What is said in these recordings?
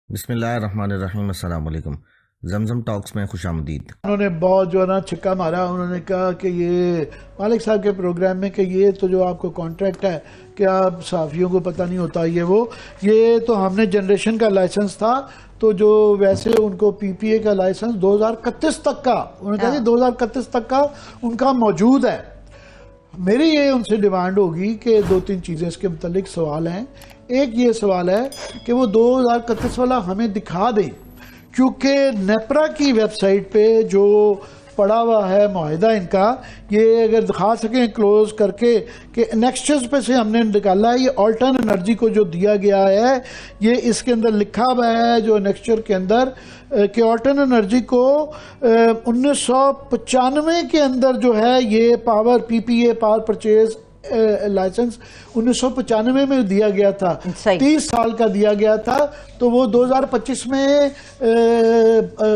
बिस्मिल्लाहिर्रहमानिर्रहीम। अस्सलाम वालेकुम। जमजम टॉक्स में खुशामदीद। उन्होंने बहुत जो है ना छिक्का मारा। उन्होंने कहा कि ये मालिक साहब के प्रोग्राम में कि ये तो जो आपको कॉन्ट्रैक्ट है कि आप सहाफ़ियों को पता नहीं होता ये तो हमने जनरेशन का लाइसेंस था, तो जो वैसे उनको पीपीए का लाइसेंस 2031 तक का, उन्होंने कहा 2031 तक का उनका मौजूद है। मेरी ये उनसे डिमांड होगी कि दो तीन चीज़ें इसके मुतालिक सवाल हैं। एक ये सवाल है कि वो 2031 वाला हमें दिखा दें, क्योंकि नेपरा की वेबसाइट पे जो पड़ा हुआ है मुआहिदा इनका, ये अगर दिखा सकें क्लोज करके कि नेक्स्चर्स पे से हमने निकाला है, ये ऑल्टर्न एनर्जी को जो दिया गया है, ये इसके अंदर लिखा हुआ है जो नेक्स्चर के अंदर कि ऑल्टर्न एनर्जी को 1995 के अंदर जो है ये power PPA power purchase licence 1995 में दिया गया था, 30 साल का दिया गया था, तो वो 2025 में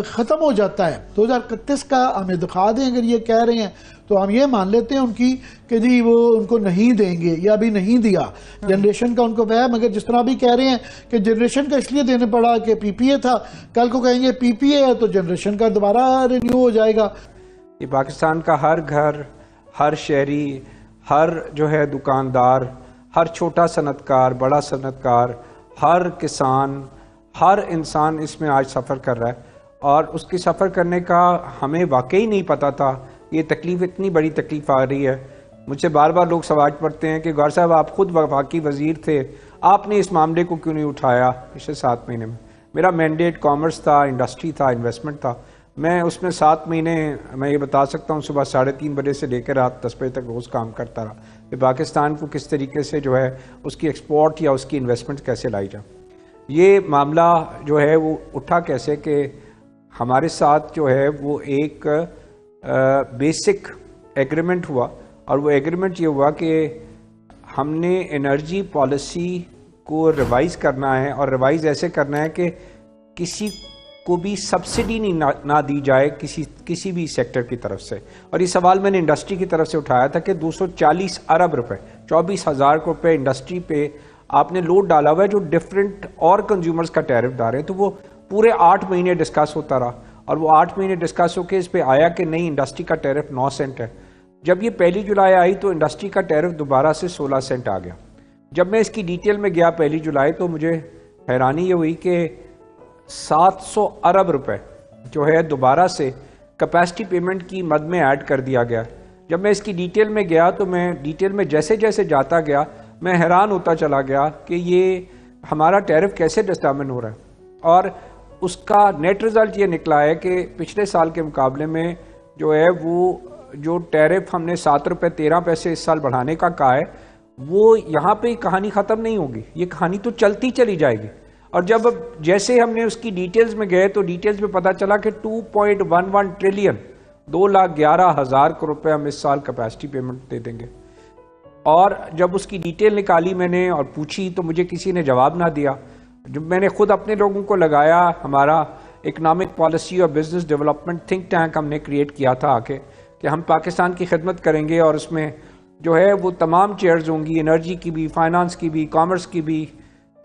ख़त्म हो जाता है। 2031 का हमें दिखा दें अगर ये कह रहे हैं, तो हम ये मान लेते हैं उनकी कि जी वो उनको नहीं देंगे या अभी नहीं दिया। जनरेशन का उनको वह, मगर जिस तरह भी कह रहे हैं कि जनरेशन का इसलिए देने पड़ा कि पीपीए था, कल को कहेंगे पीपीए है तो जनरेशन का दोबारा रिन्यू हो जाएगा। ये पाकिस्तान का हर घर, हर शहरी, हर जो है दुकानदार, हर छोटा सनतकार, बड़ा सनतकार, हर किसान, हर इंसान इसमें आज सफ़र कर रहा है। और उसकी सफ़र करने का हमें वाकई नहीं पता था। ये तकलीफ़ इतनी बड़ी तकलीफ़ आ रही है। मुझसे बार बार लोग सवाल पढ़ते हैं कि गौर साहब आप खुद वफाकी वज़ीर थे, आपने इस मामले को क्यों नहीं उठाया पिछले 7 महीने में। मेरा मैंडेट कॉमर्स था, इंडस्ट्री था, इन्वेस्टमेंट था। मैं उसमें 7 महीने, मैं ये बता सकता हूँ, सुबह 3:30 बजे से लेकर रात 10 बजे तक रोज़ काम करता रहा कि पाकिस्तान को किस तरीके से जो है उसकी एक्सपोर्ट या उसकी इन्वेस्टमेंट कैसे लाई जाए। ये मामला जो है वो उठा कैसे कि हमारे साथ जो है वो एक बेसिक एग्रीमेंट हुआ, और वो एग्रीमेंट ये हुआ कि हमने एनर्जी पॉलिसी को रिवाइज़ करना है, और रिवाइज़ ऐसे करना है कि किसी को भी सब्सिडी नहीं ना दी जाए किसी भी सेक्टर की तरफ से। और ये सवाल मैंने इंडस्ट्री की तरफ से उठाया था कि 240 अरब रुपए, 24,000 रुपये इंडस्ट्री पे आपने लोड डाला हुआ है जो डिफरेंट और कंज्यूमर्स का टैरिफ डाल रहे हैं। तो वो पूरे 8 महीने डिस्कस होता रहा, और वो 8 महीने डिस्कस होकर इस पर आया कि नहीं, इंडस्ट्री का टैरिफ 9 सेंट है। जब ये 1 जुलाई आई तो इंडस्ट्री का टैरिफ दोबारा से 16 सेंट आ गया। जब मैं इसकी डिटेल में गया 1 जुलाई, तो मुझे हैरानी ये हुई कि 700 अरब रुपए जो है दोबारा से कैपेसिटी पेमेंट की मद में ऐड कर दिया गया। जब मैं इसकी डिटेल में गया तो मैं डिटेल में जैसे जैसे जाता गया मैं हैरान होता चला गया कि ये हमारा टैरिफ कैसे डिस्टर्मिन हो रहा है। और उसका नेट रिज़ल्ट ये निकला है कि पिछले साल के मुकाबले में जो है वो जो टैरिफ हमने 7 रुपये 13 पैसे इस साल बढ़ाने का कहा है, वो यहाँ पे कहानी ख़त्म नहीं होगी, ये कहानी तो चलती चली जाएगी। और जब जैसे हमने उसकी डिटेल्स में गए तो डिटेल्स में पता चला कि 2.11 ट्रिलियन 2,11,000 करोड़ रुपये हम इस साल कैपेसिटी पेमेंट दे देंगे। और जब उसकी डिटेल निकाली मैंने और पूछी तो मुझे किसी ने जवाब ना दिया। जब मैंने खुद अपने लोगों को लगाया, हमारा इकनॉमिक पॉलिसी और बिजनेस डेवलपमेंट थिंक टैंक हमने क्रिएट किया था आके कि हम पाकिस्तान की खिदमत करेंगे, और उसमें जो है वो तमाम चेयर्स होंगी, एनर्जी की भी, फाइनेंस की भी, कॉमर्स की भी,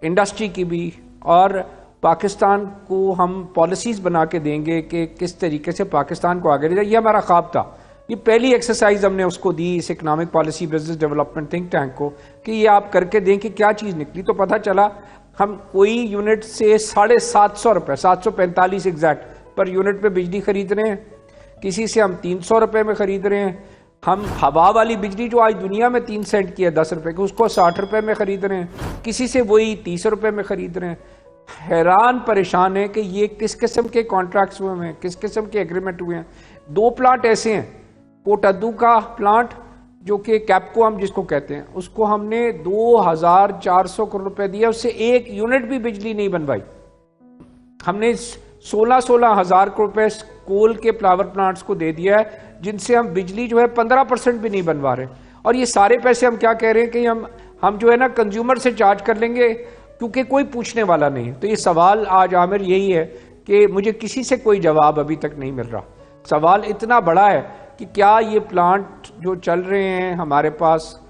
इंडस्ट्री की भी, और पाकिस्तान को हम पॉलिसीज़ बना के देंगे कि किस तरीके से पाकिस्तान को आगे ले जाए। ये हमारा ख्वाब था। ये पहली एक्सरसाइज हमने उसको दी, इस economic policy business development think tank को, कि ये आप करके दें कि क्या चीज़ निकली। तो पता चला हम कोई यूनिट से 750 रुपये, 745 एग्जैक्ट पर यूनिट पे बिजली खरीद रहे हैं। किसी से हम 300 रुपये में खरीद रहे हैं। हम हवा वाली बिजली जो आज दुनिया में 3 सेंट की है 10 रुपये की, उसको 60 रुपये में ख़रीद रहे हैं। किसी से वही 30 रुपये में ख़रीद रहे हैं। हैरान परेशान है कि ये किस किस्म के कॉन्ट्रैक्ट्स हुए हैं, किस किस्म के एग्रीमेंट हुए हैं। 2 प्लांट ऐसे हैं, कोटद्दू का प्लांट जो कि कैपको हम जिसको कहते हैं, उसको हमने 2,400 करोड़ रुपये दिया, उससे 1 यूनिट भी बिजली नहीं बनवाई। हमने 16 हज़ार करोड़ रुपये कोल के पावर प्लांट्स को दे दिया है, जिनसे हम बिजली जो है 15% भी नहीं बनवा रहे। और ये सारे पैसे हम क्या कह रहे हैं कि हम जो है ना कंज्यूमर से चार्ज कर लेंगे, क्योंकि कोई पूछने वाला नहीं है। तो ये सवाल आज आमिर यही है कि मुझे किसी से कोई जवाब अभी तक नहीं मिल रहा। सवाल इतना बड़ा है कि क्या ये प्लांट जो चल रहे हैं हमारे पास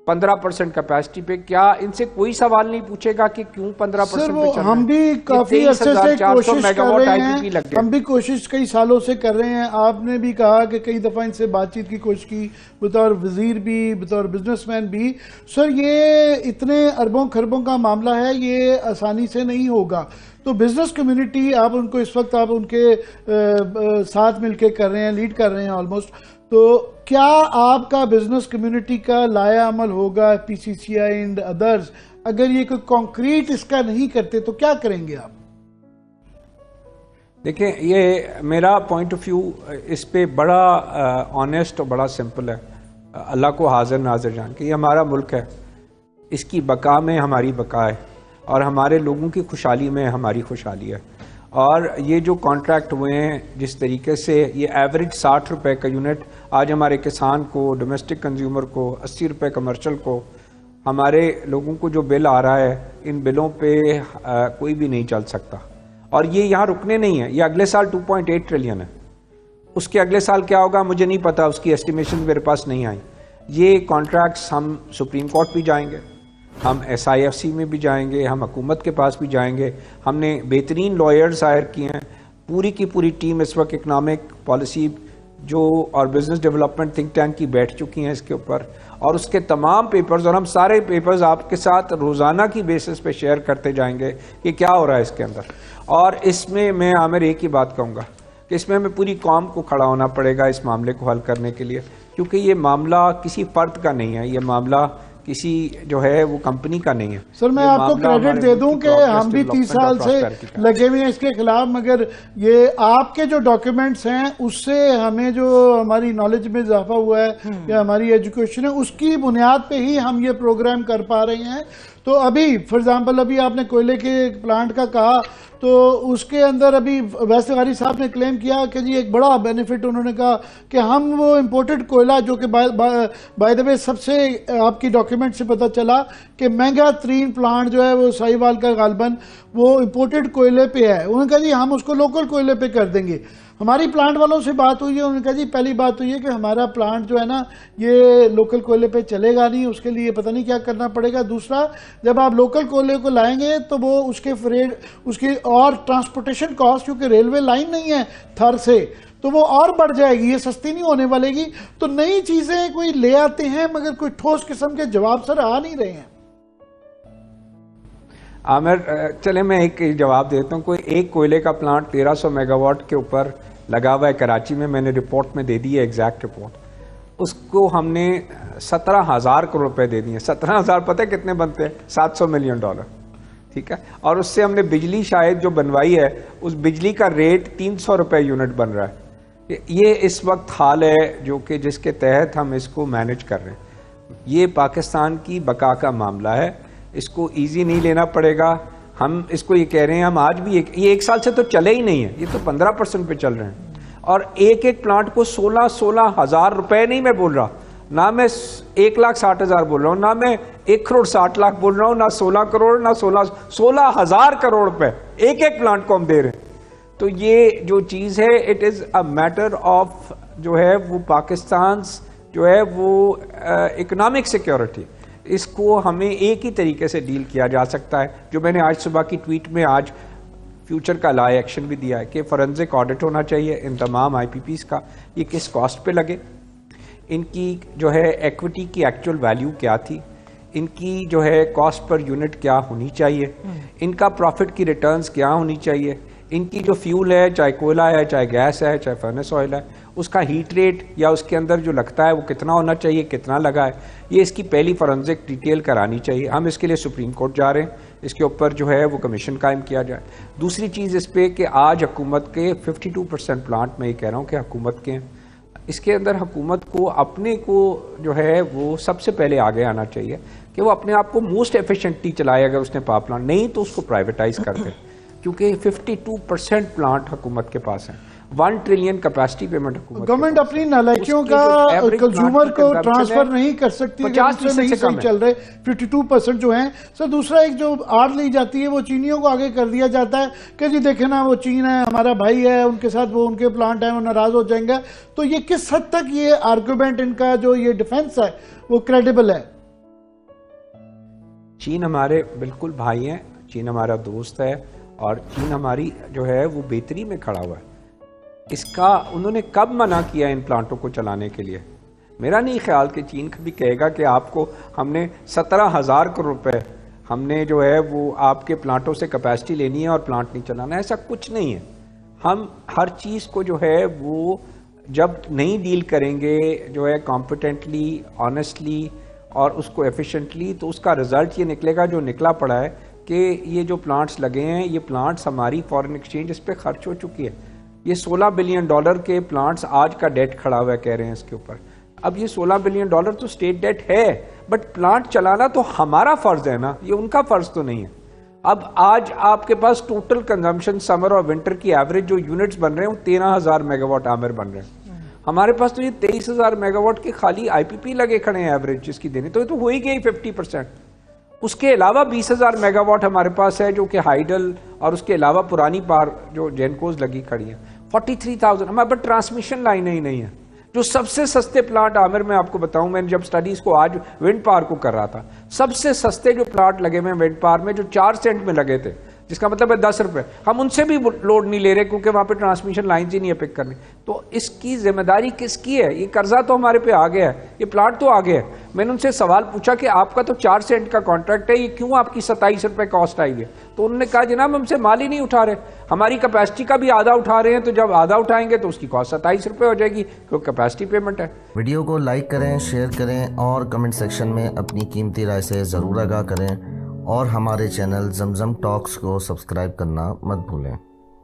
15% कैपेसिटी पे, क्या इनसे कोई सवाल नहीं पूछेगा कि क्यों 15% सर, पे वो चल रहा हम है? भी काफी अरसे से 23,400 कोशिश कर मेगावाट रहे IPP लग हैं, गए। हम भी कोशिश कई सालों से कर रहे हैं। आपने भी कहा कि कई दफा इनसे बातचीत की कोशिश की, बतौर वजीर भी, बतौर बिजनेसमैन भी। सर, ये इतने अरबों खरबों का मामला है, ये आसानी से नहीं होगा। तो बिजनेस कम्युनिटी, आप उनको इस वक्त आप उनके साथ मिलके कर रहे हैं, लीड कर रहे हैं ऑलमोस्ट। तो क्या आपका बिजनेस कम्युनिटी का लाया अमल होगा, PCCI एंड अदर्स, अगर ये कोई कॉन्क्रीट इसका नहीं करते तो क्या करेंगे आप? देखिए, ये मेरा पॉइंट ऑफ व्यू इस पे बड़ा ऑनेस्ट और बड़ा सिंपल है। अल्लाह को हाजिर नाजिर जान के, ये हमारा मुल्क है, इसकी बका में हमारी बका है और हमारे लोगों की खुशहाली में हमारी खुशहाली है। और ये जो कॉन्ट्रैक्ट हुए हैं, जिस तरीके से ये एवरेज 60 रुपए का यूनिट आज हमारे किसान को, डोमेस्टिक कंज्यूमर को, 80 रुपए कमर्शियल को, हमारे लोगों को जो बिल आ रहा है, इन बिलों पे कोई भी नहीं चल सकता। और ये यहाँ रुकने नहीं है, ये अगले साल 2.8 ट्रिलियन है। उसके अगले साल क्या होगा मुझे नहीं पता, उसकी एस्टिमेशन मेरे पास नहीं आई। ये कॉन्ट्रैक्ट्स हम सुप्रीम कोर्ट भी जाएंगे, हम SIFC में भी जाएंगे, हम हुकूमत के पास भी जाएंगे। हमने बेहतरीन लॉयर्स हायर किए हैं, पूरी की पूरी टीम इस वक्त इकनॉमिक पॉलिसी जो और बिजनेस डेवलपमेंट थिंक टैंक की बैठ चुकी हैं इसके ऊपर, और उसके तमाम पेपर्स, और हम सारे पेपर्स आपके साथ रोज़ाना की बेसिस पे शेयर करते जाएंगे कि क्या हो रहा है इसके अंदर। और इसमें मैं आमिर एक ही बात कहूँगा कि इसमें हमें पूरी कौम को खड़ा होना पड़ेगा इस मामले को हल करने के लिए, क्योंकि ये मामला किसी फर्द का नहीं है, ये मामला किसी जो है वो कंपनी का नहीं है। सर, मैं आपको क्रेडिट दे दूं कि हम भी 30 साल से लगे हुए हैं इसके खिलाफ, मगर ये आपके जो डॉक्यूमेंट्स हैं उससे हमें जो हमारी नॉलेज में इजाफा हुआ है या हमारी एजुकेशन है, उसकी बुनियाद पे ही हम ये प्रोग्राम कर पा रहे हैं। तो अभी फॉर एग्जांपल, अभी आपने कोयले के प्लांट का कहा, तो उसके अंदर अभी वैसे वारी साहब ने क्लेम किया कि जी एक बड़ा बेनिफिट, उन्होंने कहा कि हम वो इंपोर्टेड कोयला, जो कि बाय द वे सबसे आपकी डॉक्यूमेंट से पता चला कि महंगा तरीन प्लांट जो है वो साहिवाल का गालबन वो इंपोर्टेड कोयले पे है, उन्होंने कहा जी हम उसको लोकल कोयले पे कर देंगे। हमारी प्लांट वालों से बात हुई है, उन्होंने कहा जी पहली बात हुई है कि हमारा प्लांट जो है ना ये लोकल कोयले पे चलेगा नहीं, उसके लिए पता नहीं क्या करना पड़ेगा। दूसरा, जब आप लोकल कोयले को लाएंगे तो वो उसके फ्रेट, उसकी और ट्रांसपोर्टेशन कॉस्ट, क्योंकि रेलवे लाइन नहीं है थर से, तो वो और बढ़ जाएगी, ये सस्ती नहीं होने वालेगी। तो नई चीजें कोई ले आते हैं मगर कोई ठोस किस्म के जवाब सर आ नहीं रहे हैं। आमिर, चले मैं एक जवाब देता हूँ। कोई एक कोयले का प्लांट 1300 मेगावाट के ऊपर लगा हुआ है कराची में, मैंने रिपोर्ट में दे दी है एग्जैक्ट रिपोर्ट, उसको हमने 17,000 करोड़ रुपए दे दिए। 17,000 पता है कितने बनते हैं? $700 मिलियन, ठीक है। और उससे हमने बिजली शायद जो बनवाई है, उस बिजली का रेट 300 रुपए यूनिट बन रहा है। ये इस वक्त हाल है जो कि जिसके तहत हम इसको मैनेज कर रहे हैं। ये पाकिस्तान की बका का मामला है, इसको इजी नहीं लेना पड़ेगा। हम इसको ये कह रहे हैं, हम आज भी ये एक साल से तो चले ही नहीं है, ये तो 15% पे चल रहे हैं। और एक एक प्लांट को 16 हज़ार रुपए नहीं मैं बोल रहा, ना मैं 1,60,000 बोल रहा हूँ, ना मैं 1,60,00,000 बोल रहा हूँ, ना 16 करोड़, ना 16,000 करोड़ रुपए एक एक प्लांट को हम दे रहे हैं। तो ये जो चीज़ है, it is a matter of जो है वो पाकिस्तान जो है वो इकोनॉमिक सिक्योरिटी, इसको हमें एक ही तरीके से डील किया जा सकता है। जो मैंने आज सुबह की ट्वीट में आज फ्यूचर का ला एक्शन भी दिया है कि फॉरेंसिक ऑडिट होना चाहिए इन तमाम IPPs का, ये किस कॉस्ट पे लगे, इनकी जो है एक्विटी की एक्चुअल वैल्यू क्या थी, इनकी जो है कॉस्ट पर यूनिट क्या होनी चाहिए, इनका प्रॉफिट की रिटर्न्स क्या होनी चाहिए, इनकी जो फ्यूल है, चाहे कोयला है, चाहे गैस है, चाहे फर्नेस ऑयल है, उसका हीट रेट या उसके अंदर जो लगता है वो कितना होना चाहिए, कितना लगा है, ये इसकी पहली फॉरेंसिक डिटेल करानी चाहिए। हम इसके लिए सुप्रीम कोर्ट जा रहे हैं, इसके ऊपर जो है वो कमीशन कायम किया जाए। दूसरी चीज़ इस पे कि आज हुकूमत के 52% प्लांट, मैं ये कह रहा हूँ कि हुकूमत के हैं, इसके अंदर हुकूमत को अपने को जो है वो सबसे पहले आगे आना चाहिए कि वो अपने आप को मोस्ट एफिशिएंटली चलाए। अगर उसने पावर प्लांट नहीं तो उसको प्राइवेटाइज कर दे, क्योंकि 52% प्लांट हुकूमत के पास हैं। 1 ट्रिलियन कैपेसिटी पेमेंट गवर्नमेंट अपनी नालायकियों का कंज्यूमर को ट्रांसफर नहीं कर सकती, 50% नहीं सही चल रहे 52% जो हैं। सर, दूसरा एक जो आड़ ली जाती है वो चीनियों को आगे कर दिया जाता है कि जी देखे ना वो चीन है, हमारा भाई है, उनके साथ वो उनके प्लांट है, वो नाराज हो जाएंगे। तो ये किस हद तक ये आर्गूमेंट, इनका जो ये डिफेंस है वो क्रेडिबल है? चीन हमारे बिल्कुल भाई हैं, चीन हमारा दोस्त है और चीन हमारी जो है वो बेहतरी में खड़ा हुआ है। इसका उन्होंने कब मना किया इन प्लांटों को चलाने के लिए? मेरा नहीं ख्याल कि चीन कभी कहेगा कि आपको हमने 17,000 करोड़ रुपए हमने जो है वो आपके प्लांटों से कैपेसिटी लेनी है और प्लांट नहीं चलाना है। ऐसा कुछ नहीं है। हम हर चीज़ को जो है वो जब नहीं डील करेंगे जो है कॉम्पिटेंटली, ऑनेस्टली और उसको एफिशिएंटली, तो उसका रिजल्ट ये निकलेगा जो निकला पड़ा है कि ये जो प्लांट्स लगे हैं, ये प्लांट्स हमारी फॉरेन एक्सचेंज इस पर खर्च हो चुकी है। ये $16 बिलियन के प्लांट्स आज का डेट खड़ा हुआ है, कह रहे हैं इसके ऊपर। अब ये $16 बिलियन तो स्टेट डेट है, बट प्लांट चलाना तो हमारा फर्ज है ना, ये उनका फर्ज तो नहीं है। अब आज आपके पास टोटल कंजम्पशन समर और विंटर की एवरेज जो यूनिट्स बन रहे हैं वो 13,000 मेगावाट आमिर बन रहे हैं। हमारे पास तो ये 23,000 मेगावाट के खाली आईपीपी लगे खड़े हैं एवरेज जिसकी देनी, तो ये तो हो ही गई 50%। उसके अलावा 20,000 मेगावाट हमारे पास है जो कि हाइडल, और उसके अलावा पुरानी पार जो जेनकोज लगी खड़ी है 43,000। हमारे पास ट्रांसमिशन लाइनें ही नहीं है। जो सबसे सस्ते प्लांट आमिर में आपको बताऊं, मैंने जब स्टडीज को आज विंड पावर को कर रहा था, सबसे सस्ते जो प्लांट लगे हुए विंड पावर में जो 4 सेंट में लगे थे, जिसका मतलब है 10 रुपए, हम उनसे भी लोड नहीं ले रहे क्योंकि वहां पे ट्रांसमिशन लाइन्स ही नहीं है पिक करनी। तो इसकी जिम्मेदारी किसकी है? ये कर्जा तो हमारे पे आ गया है, ये प्लांट तो आ गया है। मैंने उनसे सवाल पूछा कि आपका तो 4 सेंट का कॉन्ट्रैक्ट है, ये क्यों आपकी 27 रुपए कॉस्ट आई है? तो उन्होंने कहा जनाब हमसे माल ही नहीं उठा रहे, हमारी कैपेसिटी का भी आधा उठा रहे हैं, तो जब आधा उठाएंगे तो उसकी कॉस्ट 27 रुपए हो जाएगी क्योंकि कैपेसिटी पेमेंट है। वीडियो को लाइक करें, शेयर करें और कमेंट सेक्शन में अपनी कीमती राय से ज़रूर आगाह करें, और हमारे चैनल जमजम टॉक्स को सब्सक्राइब करना मत भूलें।